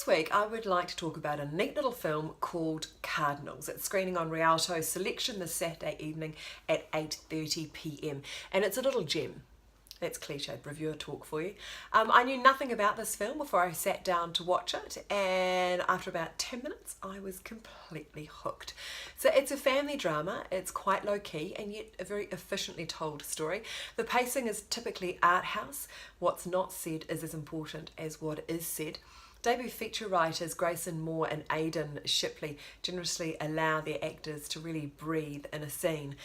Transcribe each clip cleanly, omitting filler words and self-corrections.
this week I would like to talk about a neat little film called Cardinals. It's screening on Rialto Selection this Saturday evening at 8:30 p.m. and it's a little gem. That's cliched reviewer talk for you. I knew nothing about this film before I sat down to watch it, and after about 10 minutes I was completely hooked. So it's a family drama, it's quite low key and yet a very efficiently told story. The pacing is typically art house. What's not said is as important as what is said. Debut feature writers Grayson Moore and Aidan Shipley generously allow their actors to really breathe in a scene.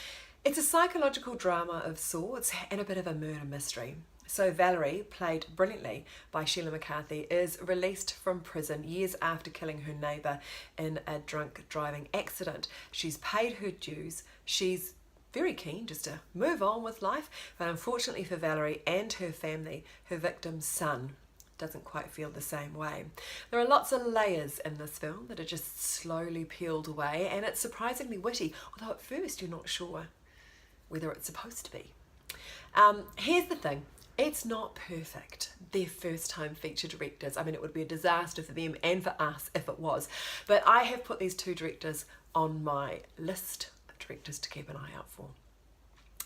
It's a psychological drama of sorts and a bit of a murder mystery. So Valerie, played brilliantly by Sheila McCarthy, is released from prison years after killing her neighbour in a drunk driving accident. She's paid her dues. She's very keen just to move on with life, but unfortunately for Valerie and her family, her victim's son doesn't quite feel the same way. There are lots of layers in this film that are just slowly peeled away, and it's surprisingly witty, although at first you're not sure whether it's supposed to be. Here's the thing, it's not perfect. They're first time feature directors. I mean, it would be a disaster for them and for us if it was, but I have put these two directors on my list of directors to keep an eye out for.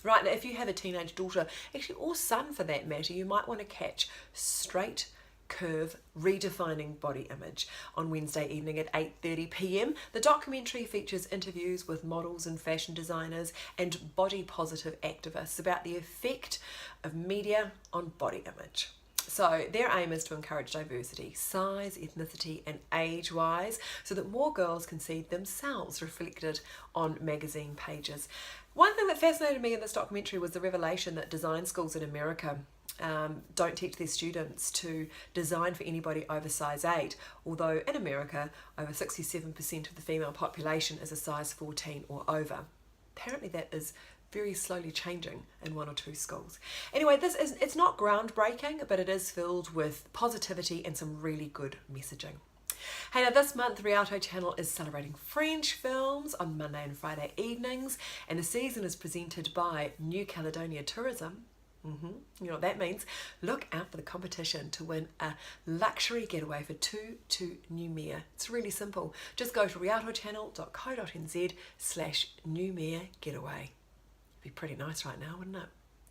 Right, now if you have a teenage daughter, actually, or son for that matter, you might want to catch Straight Curve Redefining Body Image on Wednesday evening at 8:30 p.m. The documentary features interviews with models and fashion designers and body positive activists about the effect of media on body image. So their aim is to encourage diversity, size, ethnicity and age-wise, so that more girls can see themselves reflected on magazine pages. One thing that fascinated me in this documentary was the revelation that design schools in America don't teach their students to design for anybody over size 8, although in America over 67% of the female population is a size 14 or over. Apparently that is very slowly changing in 1 or 2 schools. Anyway, it's not groundbreaking, but it is filled with positivity and some really good messaging. Hey, now this month Rialto Channel is celebrating French films on Monday and Friday evenings, and the season is presented by New Caledonia Tourism. You know what that means. Look out for the competition to win a luxury getaway for 2 to Noumea. It's really simple. Just go to rialtochannel.co.nz/Noumea getaway. It'd be pretty nice right now, wouldn't it?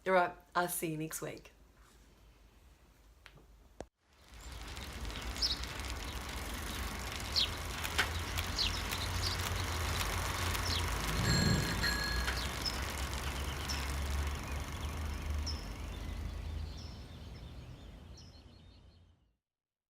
Alright, I'll see you next week.